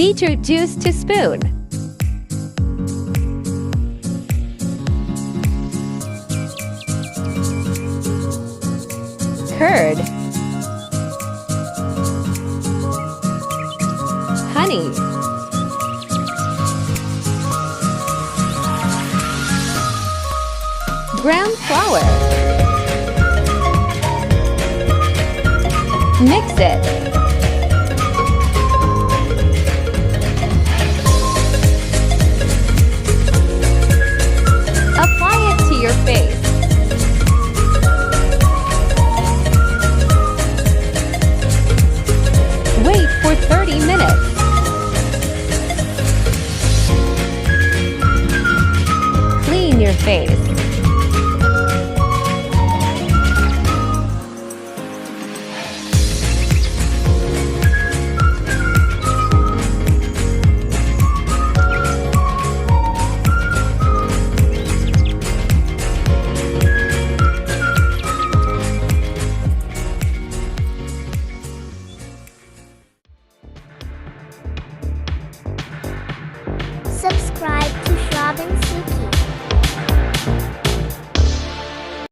Beetroot juice to spoon. Curd. Honey. Ground flour. Mix it. Apply it to your face. Wait for 30 minutes. Clean your face. Subscribe